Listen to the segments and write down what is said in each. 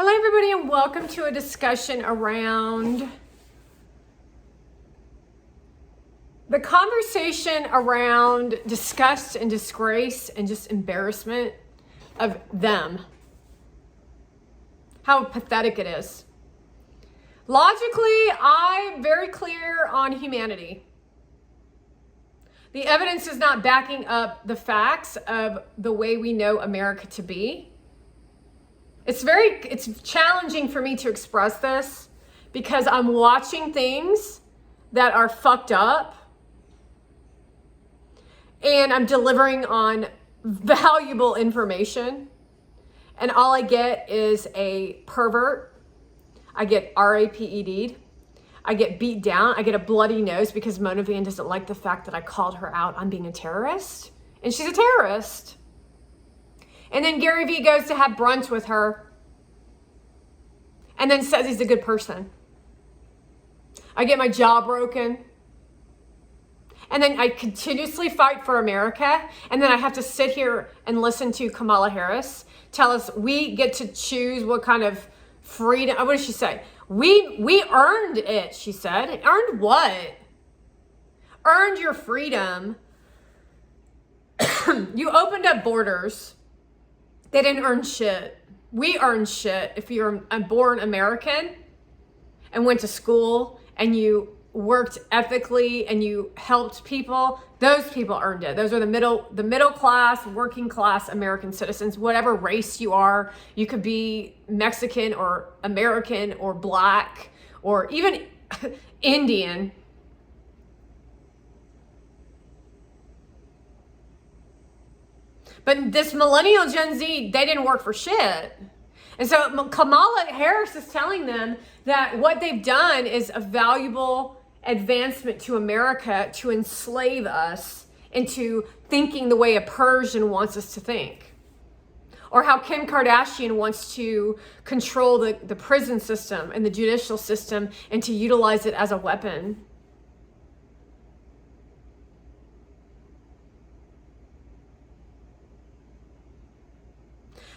Hello, everybody, and welcome to a discussion around the conversation around disgust and disgrace and just embarrassment of them. How pathetic it is. Logically, I'm very clear on humanity. The evidence is not backing up the facts of the way we know America to be. It's challenging for me to express this because I'm watching things that are fucked up and I'm delivering on valuable information, and all I get is a pervert. I get RAPED'd. I get beat down. I get a bloody nose because Mona Van doesn't like the fact that I called her out on being a terrorist, and she's a terrorist. And then Gary Vee goes to have brunch with her and then says he's a good person. I get my jaw broken. And then I continuously fight for America. And then I have to sit here and listen to Kamala Harris tell us we get to choose what kind of freedom. What did she say? We earned it, she said. Earned what? Earned your freedom. You opened up borders. They didn't earn shit. We earned shit. If you're a born American and went to school and you worked ethically and you helped people, those people earned it. Those are the middle class, working class American citizens, whatever race you are. You could be Mexican or American or black or even Indian. But this millennial Gen Z, they didn't work for shit. And so Kamala Harris is telling them that what they've done is a valuable advancement to America to enslave us into thinking the way a Persian wants us to think. Or how Kim Kardashian wants to control the prison system and the judicial system and to utilize it as a weapon.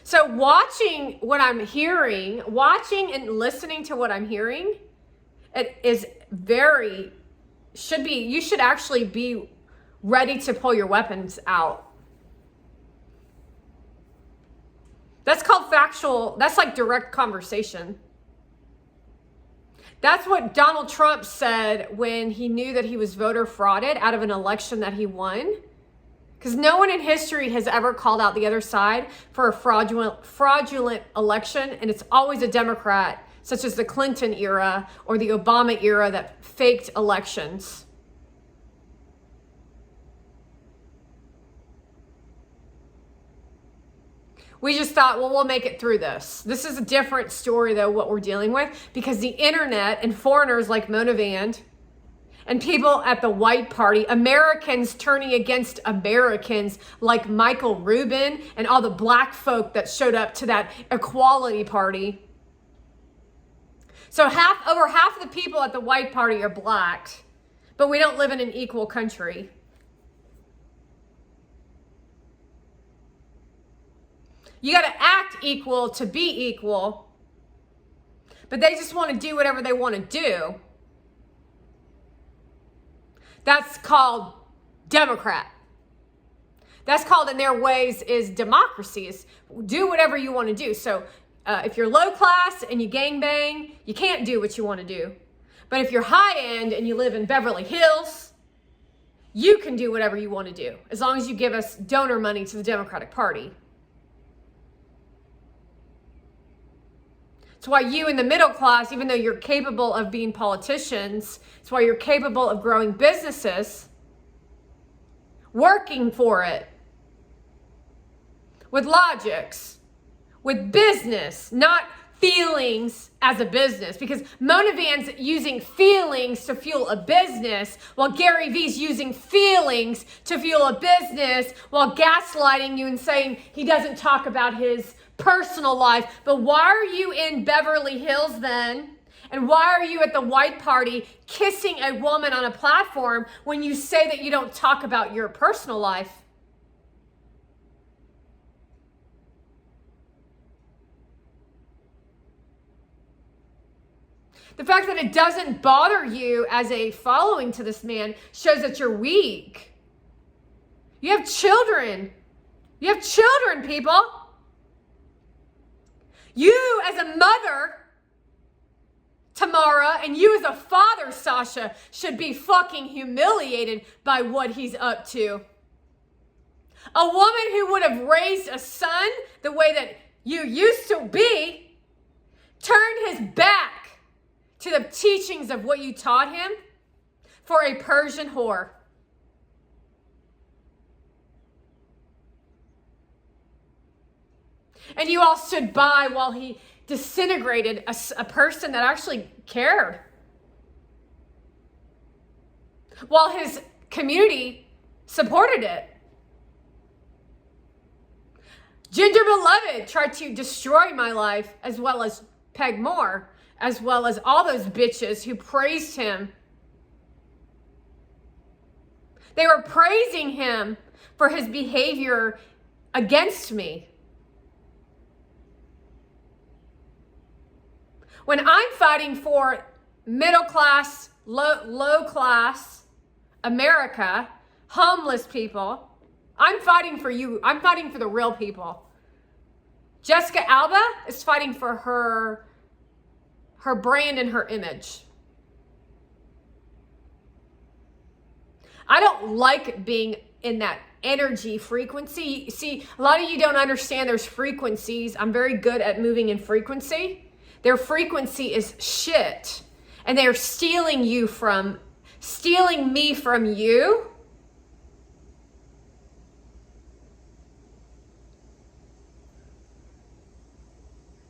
So watching what I'm hearing, watching and listening to what I'm hearing, it is you should actually be ready to pull your weapons out. That's called factual, that's like direct conversation. That's what Donald Trump said when he knew that he was voter frauded out of an election that he won. Because no one in history has ever called out the other side for a fraudulent election, and it's always a Democrat, such as the Clinton era or the Obama era, that faked elections. We just thought, well, we'll make it through this. This is a different story, though, what we're dealing with, because the internet and foreigners like Mona Van and people at the white party, Americans turning against Americans like Michael Rubin and all the black folk that showed up to that equality party. So over half of the people at the white party are black, but we don't live in an equal country. You got to act equal to be equal, but they just want to do whatever they want to do. That's called Democrat. That's called, in their ways, is democracies. Do whatever you want to do. So if you're low class and you gangbang, you can't do what you want to do. But if you're high end and you live in Beverly Hills, you can do whatever you want to do, as long as you give us donor money to the Democratic Party. It's why you in the middle class, even though you're capable of being politicians, it's why you're capable of growing businesses, working for it, with logics, with business, not feelings as a business. Because Mona Van's using feelings to fuel a business, while Gary Vee's using feelings to fuel a business, while gaslighting you and saying he doesn't talk about his personal life. But why are you in Beverly Hills then? And why are you at the white party kissing a woman on a platform when you say that you don't talk about your personal life? The fact that it doesn't bother you as a following to this man shows that you're weak. You have children. You have children, people. You as a mother, Tamara, and you as a father, Sasha, should be fucking humiliated by what he's up to. A woman who would have raised a son the way that you used to be turned his back to the teachings of what you taught him for a Persian whore. And you all stood by while he disintegrated a person that actually cared. While his community supported it. Ginger Beloved tried to destroy my life, as well as Peg Moore, as well as all those bitches who praised him. They were praising him for his behavior against me. When I'm fighting for middle class, low class America, homeless people, I'm fighting for you. I'm fighting for the real people. Jessica Alba is fighting for her brand and her image. I don't like being in that energy frequency. See, a lot of you don't understand there's frequencies. I'm very good at moving in frequency. Their frequency is shit. And they're stealing me from you.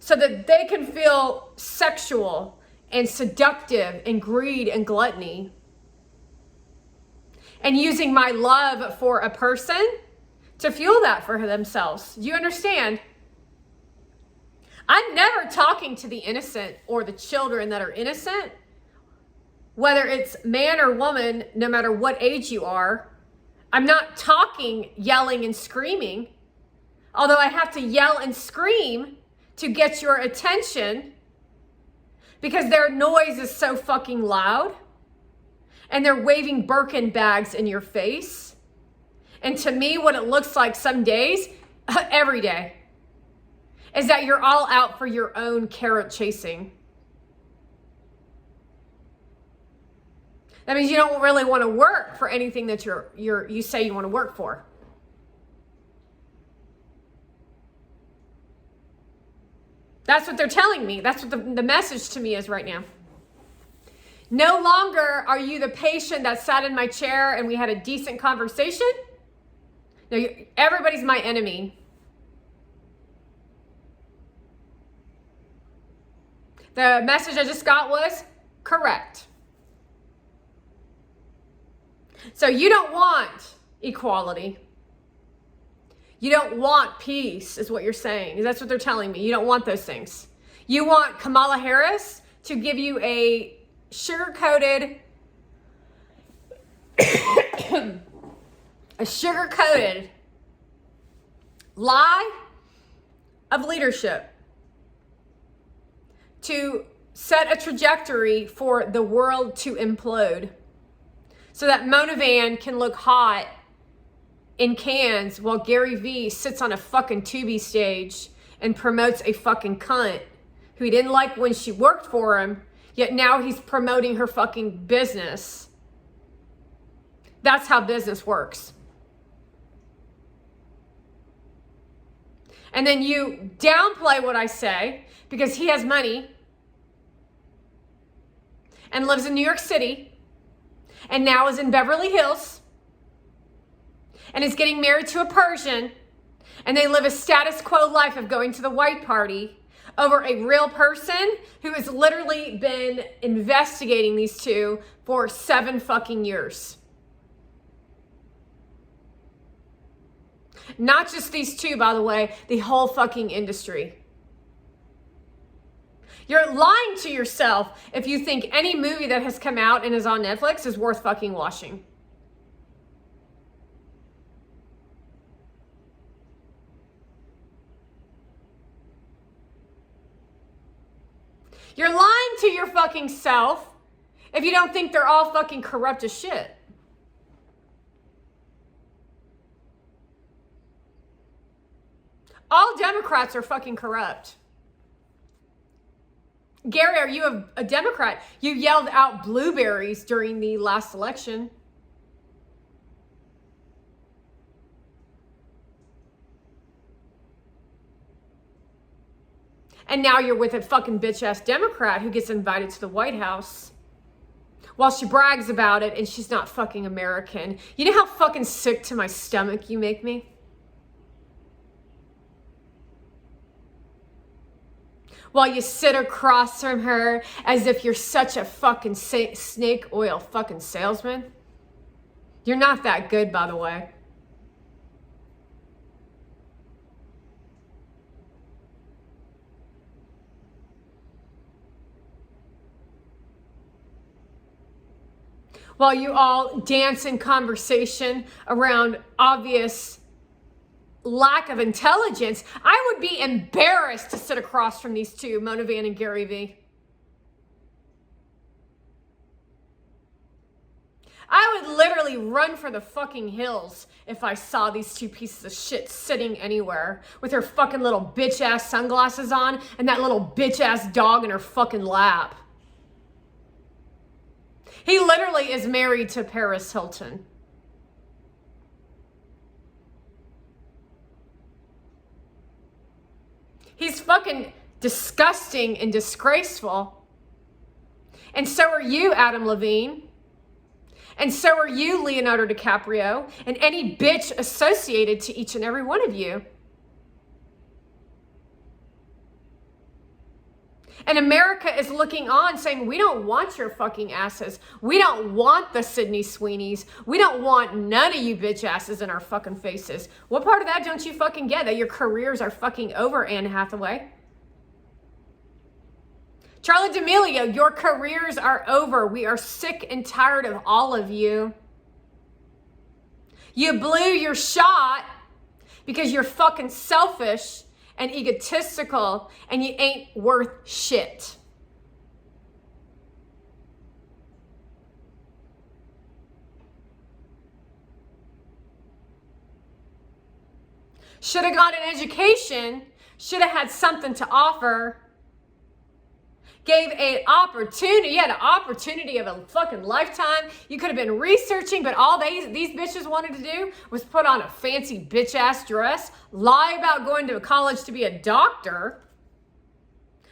So that they can feel sexual and seductive and greed and gluttony. And using my love for a person to fuel that for themselves. Do you understand? I'm never talking to the innocent or the children that are innocent, whether it's man or woman, no matter what age you are. I'm not talking, yelling and screaming, although I have to yell and scream to get your attention because their noise is so fucking loud and they're waving Birkin bags in your face. And to me, what it looks like some days, every day, is that you're all out for your own carrot chasing. That means you don't really want to work for anything that you say you want to work for. That's what they're telling me. That's what the message to me is right now. No longer are you the patient that sat in my chair and we had a decent conversation. No, everybody's my enemy. The message I just got was correct. So you don't want equality. You don't want peace, is what you're saying. That's what they're telling me. You don't want those things. You want Kamala Harris to give you a sugar-coated, lie of leadership to set a trajectory for the world to implode so that Mona Van can look hot in cans while Gary Vee sits on a fucking Tubi stage and promotes a fucking cunt who he didn't like when she worked for him, yet now he's promoting her fucking business. That's how business works. And then you downplay what I say because he has money and lives in New York City and now is in Beverly Hills and is getting married to a Persian, and they live a status quo life of going to the white party over a real person who has literally been investigating these two for 7 fucking years. Not just these two, by the way, the whole fucking industry. You're lying to yourself if you think any movie that has come out and is on Netflix is worth fucking watching. You're lying to your fucking self if you don't think they're all fucking corrupt as shit. All Democrats are fucking corrupt. Gary, are you a Democrat? You yelled out blueberries during the last election. And now you're with a fucking bitch-ass Democrat who gets invited to the White House while she brags about it and she's not fucking American. You know how fucking sick to my stomach you make me? While you sit across from her as if you're such a fucking snake oil fucking salesman. You're not that good, by the way. While you all dance in conversation around obvious lack of intelligence, I would be embarrassed to sit across from these two, Mona Van and Gary Vee. I would literally run for the fucking hills if I saw these two pieces of shit sitting anywhere with her fucking little bitch ass sunglasses on and that little bitch ass dog in her fucking lap. He literally is married to Paris Hilton. He's fucking disgusting and disgraceful. And so are you, Adam Levine. And so are you, Leonardo DiCaprio, and any bitch associated to each and every one of you. And America is looking on saying, we don't want your fucking asses. We don't want the Sydney Sweeneys. We don't want none of you bitch asses in our fucking faces. What part of that don't you fucking get? That your careers are fucking over, Anne Hathaway? Charli D'Amelio, your careers are over. We are sick and tired of all of you. You blew your shot because you're fucking selfish and egotistical, and you ain't worth shit. Should have got an education, should have had something to offer, gave an opportunity, you had an opportunity of a fucking lifetime. You could have been researching, but all these bitches wanted to do was put on a fancy bitch ass dress, lie about going to college to be a doctor,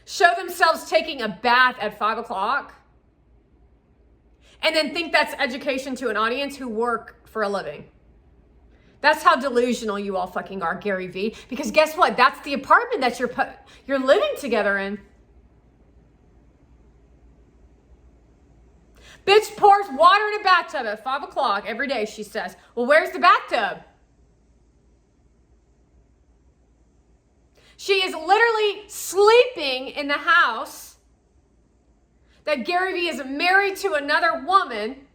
show themselves taking a bath at 5 o'clock, and then think that's education to an audience who work for a living. That's how delusional you all fucking are, Gary Vee. Because guess what? That's the apartment that you're living together in. Bitch pours water in a bathtub at 5 o'clock every day, she says. Well, where's the bathtub? She is literally sleeping in the house that Gary Vee is married to another woman,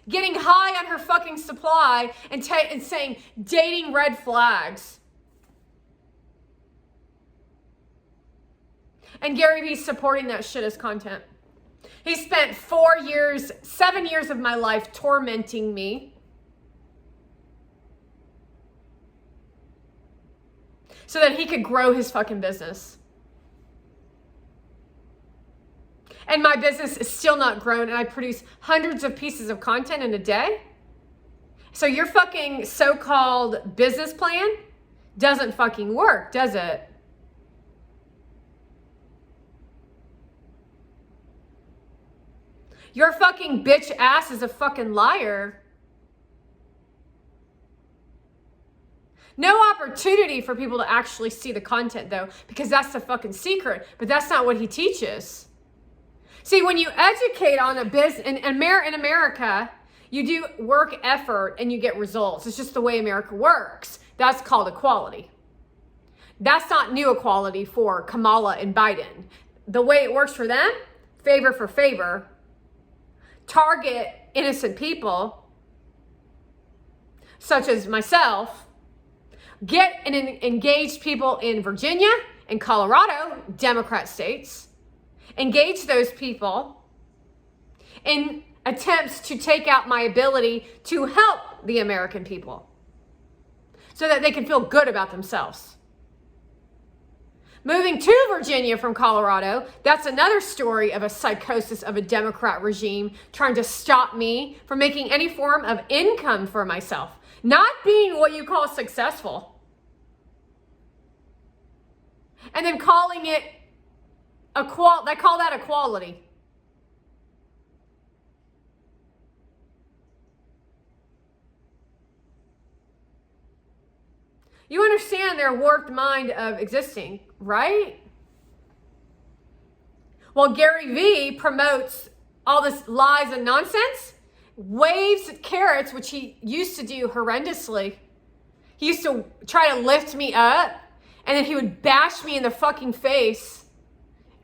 getting high on her fucking supply and saying dating red flags. And Gary Vee's supporting that shit as content. He spent 7 years of my life tormenting me so that he could grow his fucking business. And my business is still not grown, and I produce hundreds of pieces of content in a day. So your fucking so-called business plan doesn't fucking work, does it? Your fucking bitch ass is a fucking liar. No opportunity for people to actually see the content, though, because that's the fucking secret. But that's not what he teaches. See, when you educate on a business in America, you do work effort and you get results. It's just the way America works. That's called equality. That's not new equality for Kamala and Biden. The way it works for them, favor for favor, target innocent people, such as myself, get engaged people in Virginia and Colorado, Democrat states, engage those people in attempts to take out my ability to help the American people so that they can feel good about themselves. Moving to Virginia from Colorado, that's another story of a psychosis of a Democrat regime trying to stop me from making any form of income for myself, not being what you call successful. And then calling it they call that equality. You understand their warped mind of existing, right? While Gary Vee promotes all this lies and nonsense, waves carrots, which he used to do horrendously. He used to try to lift me up, and then he would bash me in the fucking face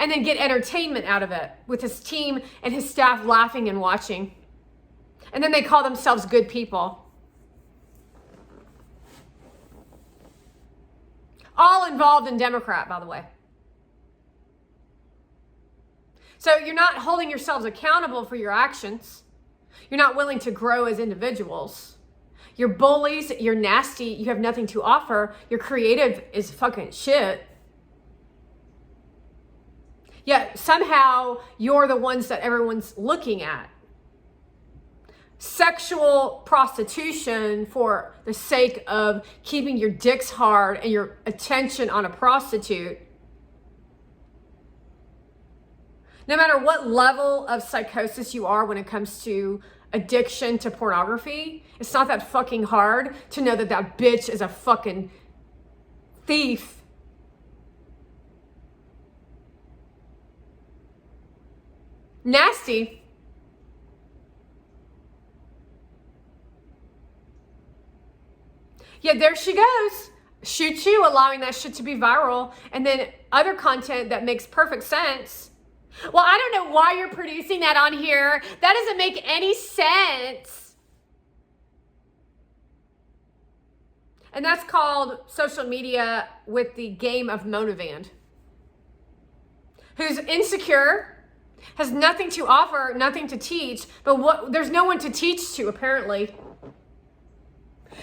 and then get entertainment out of it with his team and his staff laughing and watching. And then they call themselves good people. All involved in Democrat, by the way. So you're not holding yourselves accountable for your actions. You're not willing to grow as individuals. You're bullies, you're nasty, you have nothing to offer. Your creative is fucking shit. Yet somehow you're the ones that everyone's looking at. Sexual prostitution for the sake of keeping your dicks hard and your attention on a prostitute. No matter what level of psychosis you are when it comes to addiction to pornography, it's not that fucking hard to know that that bitch is a fucking thief. Nasty. Yeah, there she goes. Shoot you, allowing that shit to be viral. And then other content that makes perfect sense. Well, I don't know why you're producing that on here. That doesn't make any sense. And that's called social media with the game of Monavand, who's insecure, has nothing to offer, nothing to teach, but there's no one to teach to, apparently.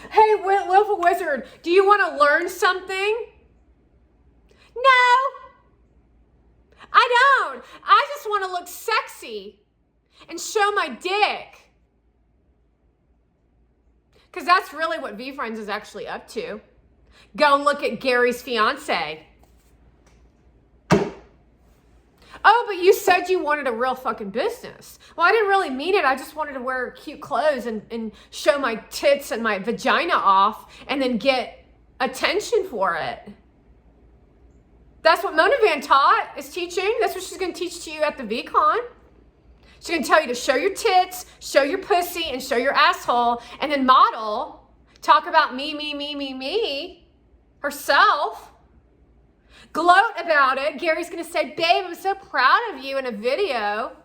Hey, Willful Wizard, do you want to learn something? No, I don't. I just want to look sexy and show my dick. Because that's really what VeeFriends is actually up to. Go look at Gary's fiance. Oh, but you said you wanted a real fucking business. Well, I didn't really mean it. I just wanted to wear cute clothes and show my tits and my vagina off and then get attention for it. That's what Monavand is teaching. That's what she's going to teach to you at the VCon. She's going to tell you to show your tits, show your pussy, and show your asshole, and then model, talk about me, herself. Gloat about it. Gary's going to say, babe, I'm so proud of you in a video.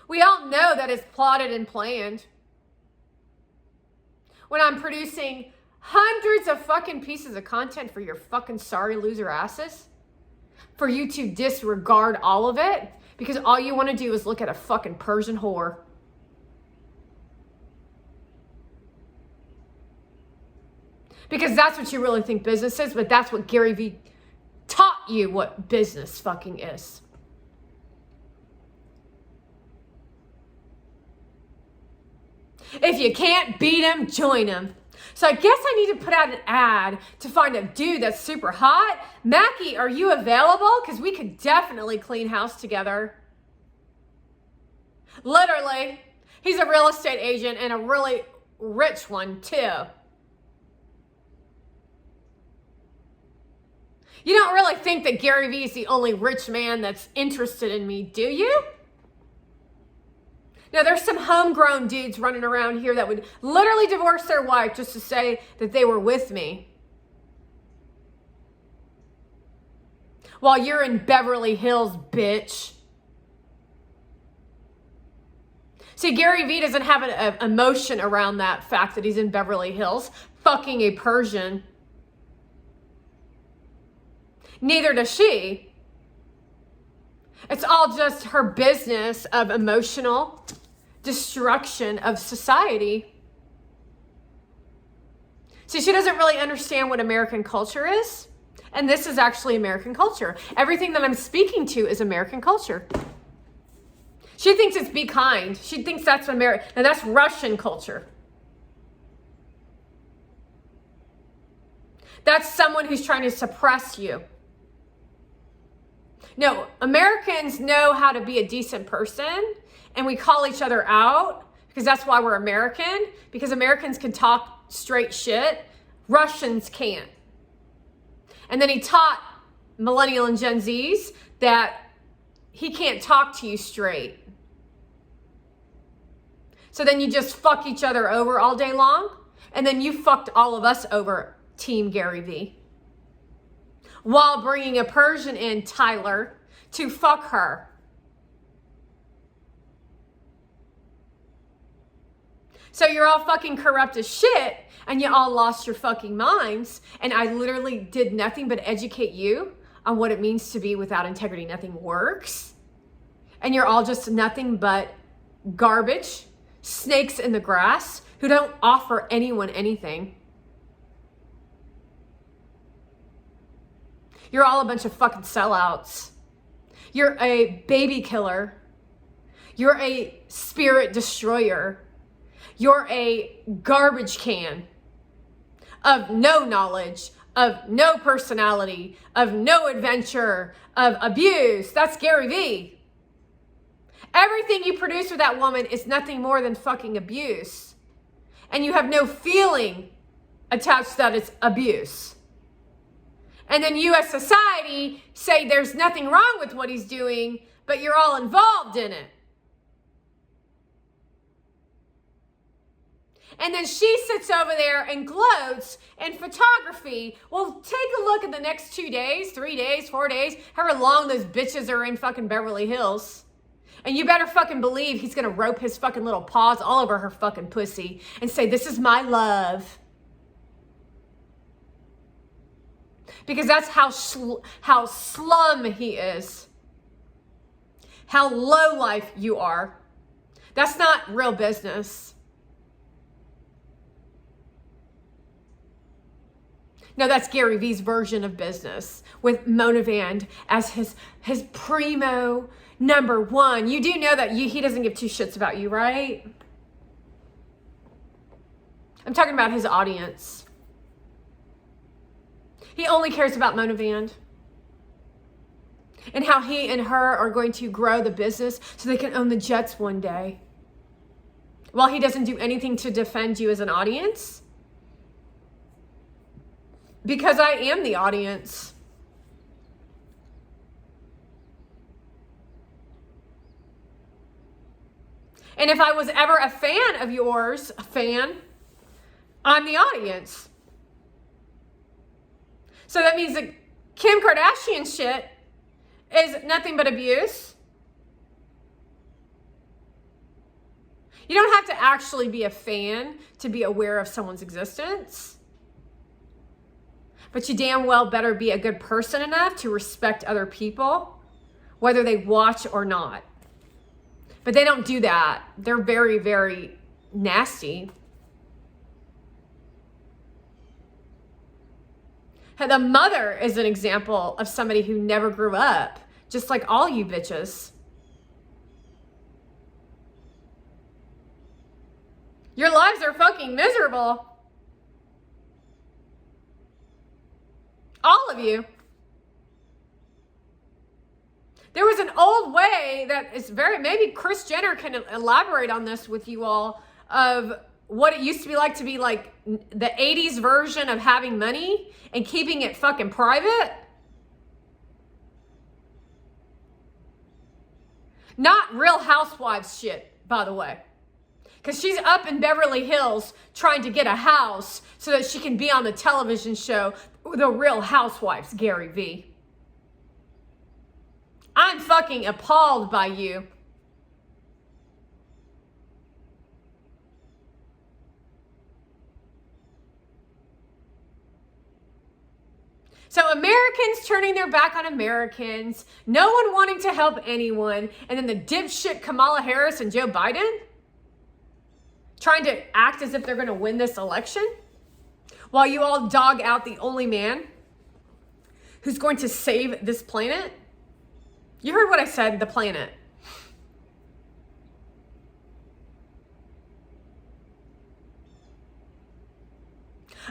We all know that it's plotted and planned. When I'm producing hundreds of fucking pieces of content for your fucking sorry loser asses, for you to disregard all of it, because all you want to do is look at a fucking Persian whore. Because that's what you really think business is, but that's what Gary Vee taught you what business fucking is. If you can't beat him, join him. So I guess I need to put out an ad to find a dude that's super hot. Mackie, are you available? Because we could definitely clean house together. Literally. He's a real estate agent and a really rich one too. You don't really think that Gary Vee is the only rich man that's interested in me, do you? Now, there's some homegrown dudes running around here that would literally divorce their wife just to say that they were with me. While you're in Beverly Hills, bitch. See, Gary Vee doesn't have an emotion around that fact that he's in Beverly Hills, fucking a Persian. Neither does she. It's all just her business of emotional destruction of society. See, she doesn't really understand what American culture is. And this is actually American culture. Everything that I'm speaking to is American culture. She thinks it's be kind. She thinks that's American. And that's Russian culture. That's someone who's trying to suppress you. No, Americans know how to be a decent person, and we call each other out because that's why we're American, because Americans can talk straight shit. Russians can't. And then he taught millennial and Gen Zs that he can't talk to you straight. So then you just fuck each other over all day long, and then you fucked all of us over, Team Gary V. While bringing a Persian in, Tyler, to fuck her. So you're all fucking corrupt as shit, and you all lost your fucking minds, and I literally did nothing but educate you on what it means to be without integrity. Nothing works. And you're all just nothing but garbage, snakes in the grass, who don't offer anyone anything. You're all a bunch of fucking sellouts. You're a baby killer. You're a spirit destroyer. You're a garbage can of no knowledge, of no personality, of no adventure, of abuse. That's Gary V. Everything you produce with that woman is nothing more than fucking abuse. And you have no feeling attached that it's abuse. And then you as society say there's nothing wrong with what he's doing, but you're all involved in it. And then she sits over there and gloats in photography. Well, take a look at the next 2 days, 3 days, 4 days, however long those bitches are in fucking Beverly Hills. And you better fucking believe he's gonna rope his fucking little paws all over her fucking pussy and say, this is my love. Because that's how slum he is. How low life you are. That's not real business. No, that's Gary V's version of business with Monavand as his primo number one. You do know that he doesn't give two shits about you, right? I'm talking about his audience. He only cares about Monavand and how he and her are going to grow the business so they can own the Jets one day. While he doesn't do anything to defend you as an audience. Because I am the audience. And if I was ever a fan of yours, I'm the audience. So that means that Kim Kardashian shit is nothing but abuse. You don't have to actually be a fan to be aware of someone's existence. But you damn well better be a good person enough to respect other people, whether they watch or not. But they don't do that. They're very, very nasty. The mother is an example of somebody who never grew up, just like all you bitches. Your lives are fucking miserable. All of you. There was an old way that is maybe Kris Jenner can elaborate on this with you all, of what it used to be like the 80s version of having money and keeping it fucking private. Not Real Housewives shit, by the way. Because she's up in Beverly Hills trying to get a house so that she can be on the television show, The Real Housewives, Gary V. I'm fucking appalled by you. So Americans turning their back on Americans, no one wanting to help anyone, and then the dipshit Kamala Harris and Joe Biden trying to act as if they're going to win this election while you all dog out the only man who's going to save this planet. You heard what I said, the planet.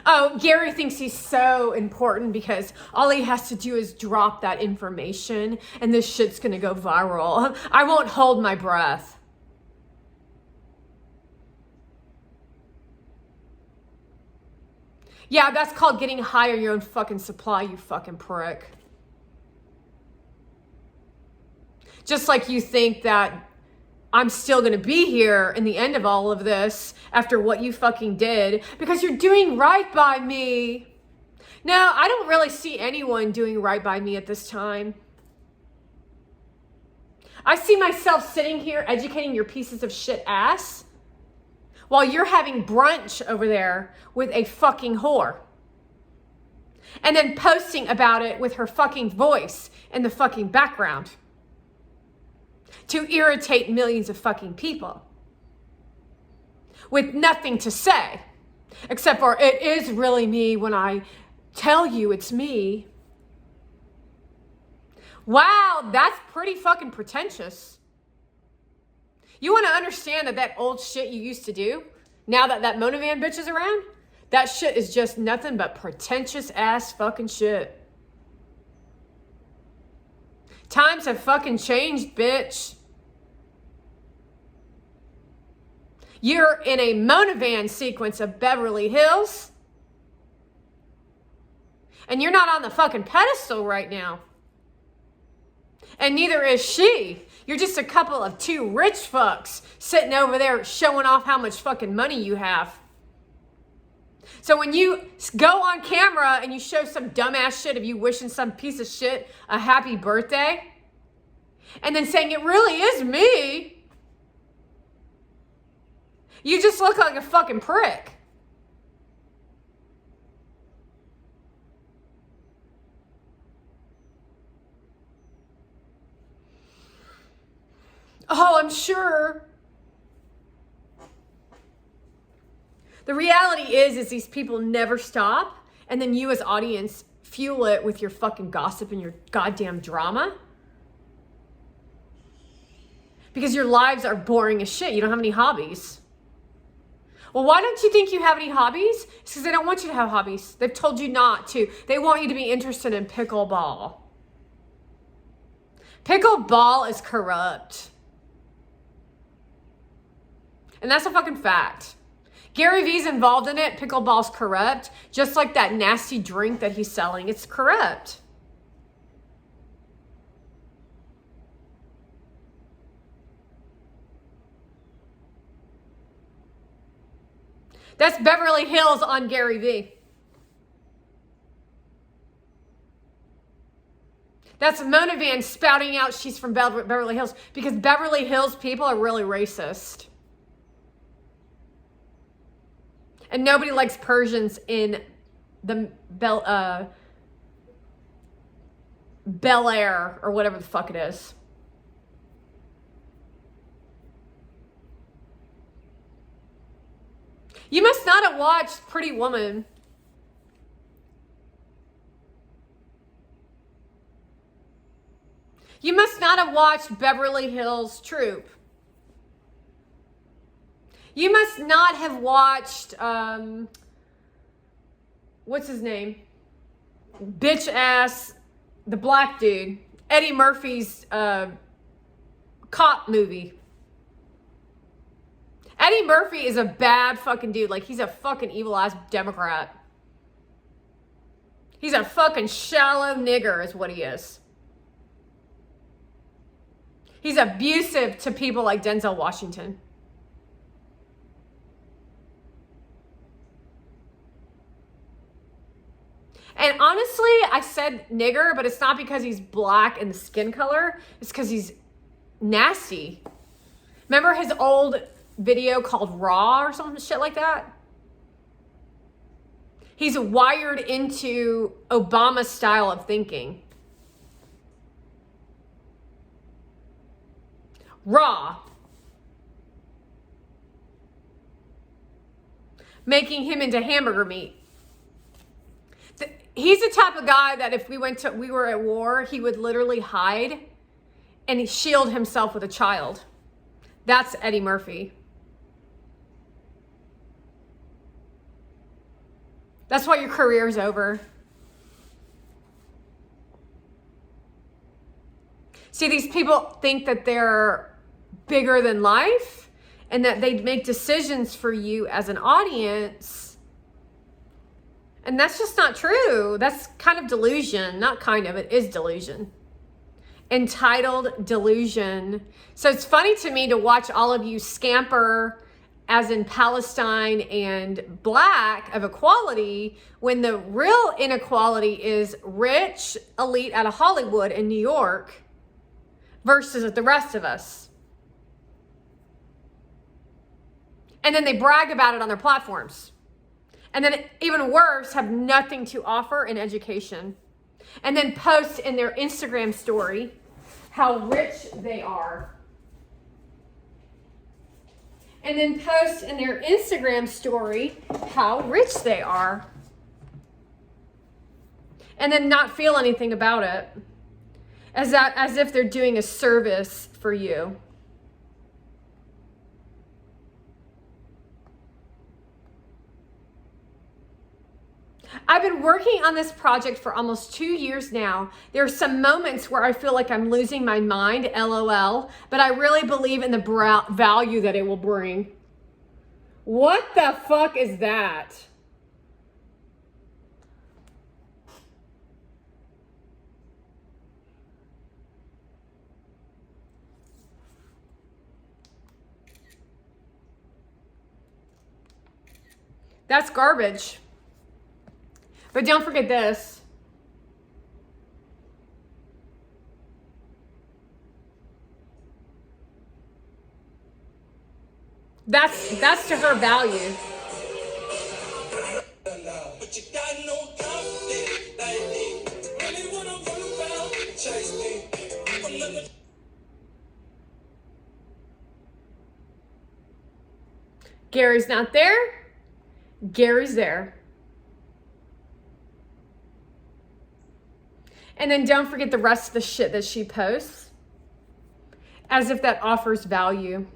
Oh, Gary thinks he's so important because all he has to do is drop that information and this shit's gonna go viral. I won't hold my breath. Yeah, that's called getting high on your own fucking supply, you fucking prick. Just like you think that I'm still going to be here in the end of all of this after what you fucking did because you're doing right by me. No, I don't really see anyone doing right by me at this time. I see myself sitting here educating your pieces of shit ass while you're having brunch over there with a fucking whore. And then posting about it with her fucking voice in the fucking background to irritate millions of fucking people with nothing to say except for it is really me when I tell you it's me. Wow, that's pretty fucking pretentious. You want to understand that old shit you used to do, now that Mona Van bitch is around, that shit is just nothing but pretentious ass fucking shit. Times have fucking changed, bitch. You're in a Mona Van sequence of Beverly Hills. And you're not on the fucking pedestal right now. And neither is she. You're just a couple of two rich fucks sitting over there showing off how much fucking money you have. So when you go on camera and you show some dumbass shit of you wishing some piece of shit a happy birthday, and then saying it really is me, you just look like a fucking prick. Oh, I'm sure. The reality is these people never stop, and then you as audience fuel it with your fucking gossip and your goddamn drama. Because your lives are boring as shit. You don't have any hobbies. Well, why don't you think you have any hobbies? It's because they don't want you to have hobbies. They've told you not to. They want you to be interested in pickleball. Pickleball is corrupt. And that's a fucking fact. Gary Vee's involved in it. Pickleball's corrupt. Just like that nasty drink that he's selling. It's corrupt. That's Beverly Hills on Gary Vee. That's Mona Van spouting out she's from Beverly Hills because Beverly Hills people are really racist. And nobody likes Persians in the Bel Air or whatever the fuck it is. You must not have watched Pretty Woman. You must not have watched Beverly Hills Troop. You must not have watched, what's his name? Bitch ass, the black dude. Eddie Murphy's cop movie. Eddie Murphy is a bad fucking dude. Like, he's a fucking evil ass Democrat. He's a fucking shallow nigger is what he is. He's abusive to people like Denzel Washington. And honestly, I said nigger, but it's not because he's black in the skin color. It's because he's nasty. Remember his old video called Raw or some shit like that? He's wired into Obama style of thinking. Raw. Making him into hamburger meat. He's the type of guy that if we were at war, he would literally hide and shield himself with a child. That's Eddie Murphy. That's why your career's over. See, these people think that they're bigger than life and that they make decisions for you as an audience. And that's just not true. That's kind of delusion. Not kind of, it is delusion. Entitled delusion. So it's funny to me to watch all of you scamper, as in Palestine and Black, of equality, when the real inequality is rich elite out of Hollywood in New York versus the rest of us. And then they brag about it on their platforms. And then even worse, have nothing to offer in education. And then post in their Instagram story how rich they are. And then post in their Instagram story how rich they are. And then not feel anything about it. As if they're doing a service for you. I've been working on this project for almost 2 years now. There are some moments where I feel like I'm losing my mind, LOL, but I really believe in the value that it will bring. What the fuck is that? That's garbage. But don't forget this. That's to her value. Gary's not there. Gary's there. And then don't forget the rest of the shit that she posts. As if that offers value.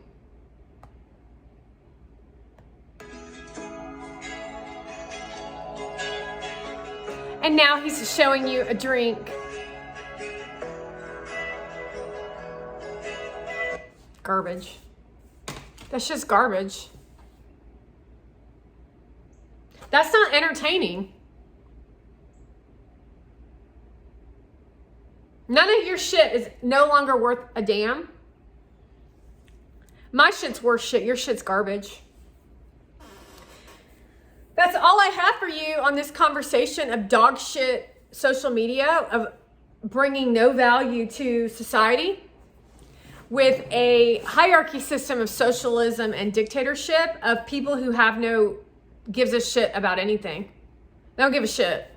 And now he's showing you a drink. Garbage. That's just garbage. That's not entertaining. None of your shit is no longer worth a damn. My shit's worth shit. Your shit's garbage. That's all I have for you on this conversation of dog shit social media, of bringing no value to society with a hierarchy system of socialism and dictatorship of people who have no gives a shit about anything. They don't give a shit.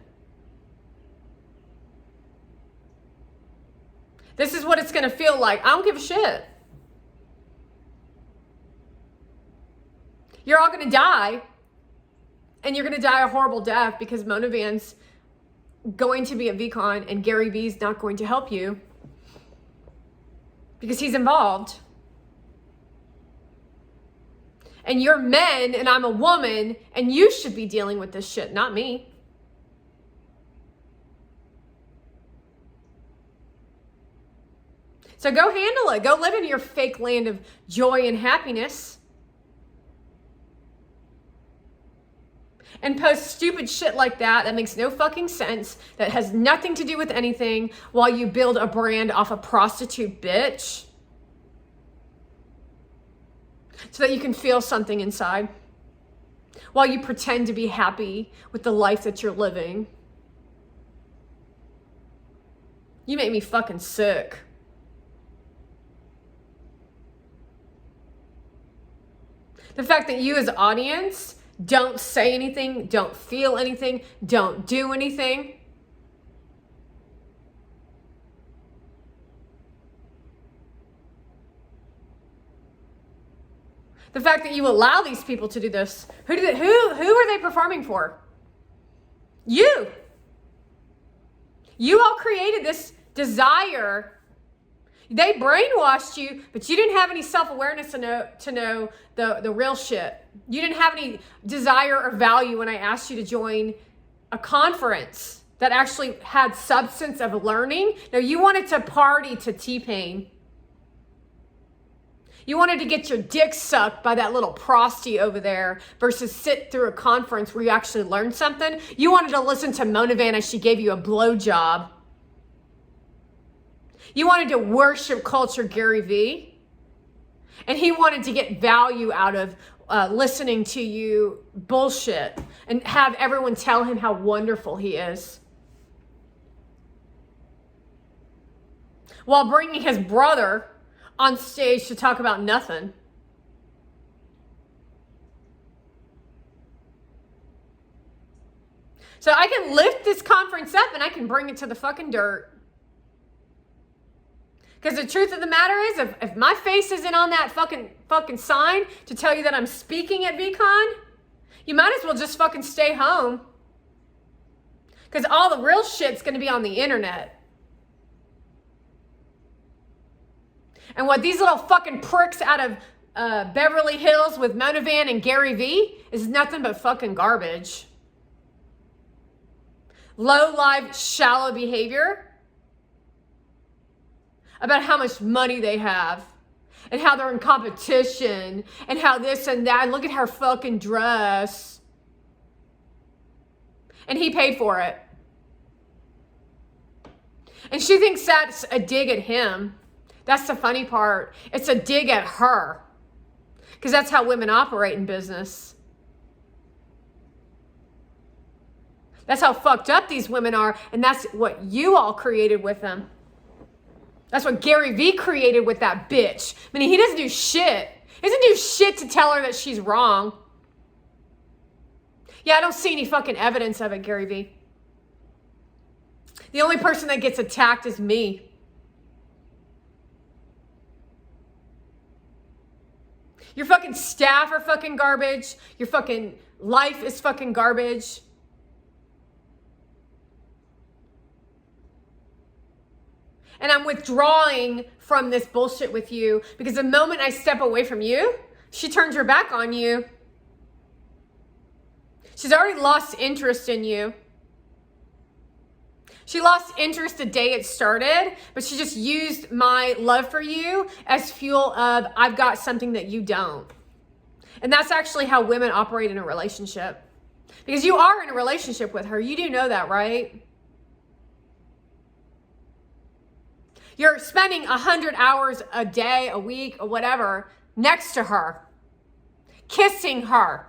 This is what it's going to feel like. I don't give a shit. You're all going to die. And you're going to die a horrible death because Mona Van's going to be at VCon and Gary Vee's not going to help you. Because he's involved. And you're men and I'm a woman and you should be dealing with this shit, not me. So go handle it. Go live in your fake land of joy and happiness. And post stupid shit like that makes no fucking sense, that has nothing to do with anything, while you build a brand off a prostitute bitch. So that you can feel something inside. While you pretend to be happy with the life that you're living. You make me fucking sick. The fact that you as audience Don't say anything. Don't feel anything. Don't do anything. The fact that you allow these people to do this, who are they performing for? You. You all created this desire. They brainwashed you, but you didn't have any self-awareness to know the real shit. You didn't have any desire or value when I asked you to join a conference that actually had substance of learning. No, you wanted to party to T-Pain. You wanted to get your dick sucked by that little prosty over there versus sit through a conference where you actually learned something. You wanted to listen to Mona Van as she gave you a blowjob. You wanted to worship culture Gary Vee. And he wanted to get value out of listening to you bullshit and have everyone tell him how wonderful he is. While bringing his brother on stage to talk about nothing. So I can lift this conference up and I can bring it to the fucking dirt. Because the truth of the matter is, if my face isn't on that fucking sign to tell you that I'm speaking at VCon, you might as well just fucking stay home. Because all the real shit's going to be on the internet. And what these little fucking pricks out of Beverly Hills with Mona Van and Gary Vee is nothing but fucking garbage. Low life, shallow behavior about how much money they have and how they're in competition and how this and that. And look at her fucking dress. And he paid for it. And she thinks that's a dig at him. That's the funny part. It's a dig at her. Because that's how women operate in business. That's how fucked up these women are. And that's what you all created with them. That's what Gary Vee created with that bitch. I mean, he doesn't do shit. He doesn't do shit to tell her that she's wrong. Yeah, I don't see any fucking evidence of it, Gary Vee. The only person that gets attacked is me. Your fucking staff are fucking garbage. Your fucking life is fucking garbage. And I'm withdrawing from this bullshit with you because the moment I step away from you, she turns her back on you. She's already lost interest in you. She lost interest the day it started, but she just used my love for you as fuel of, I've got something that you don't. And that's actually how women operate in a relationship. Because you are in a relationship with her. You do know that, right? You're spending 100 hours a day, a week, or whatever, next to her. Kissing her.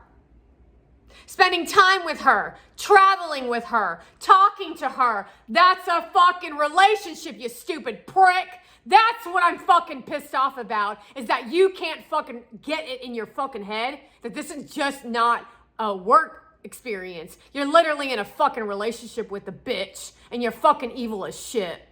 Spending time with her, traveling with her, talking to her. That's a fucking relationship, you stupid prick. That's what I'm fucking pissed off about, is that you can't fucking get it in your fucking head that this is just not a work experience. You're literally in a fucking relationship with the bitch, and you're fucking evil as shit.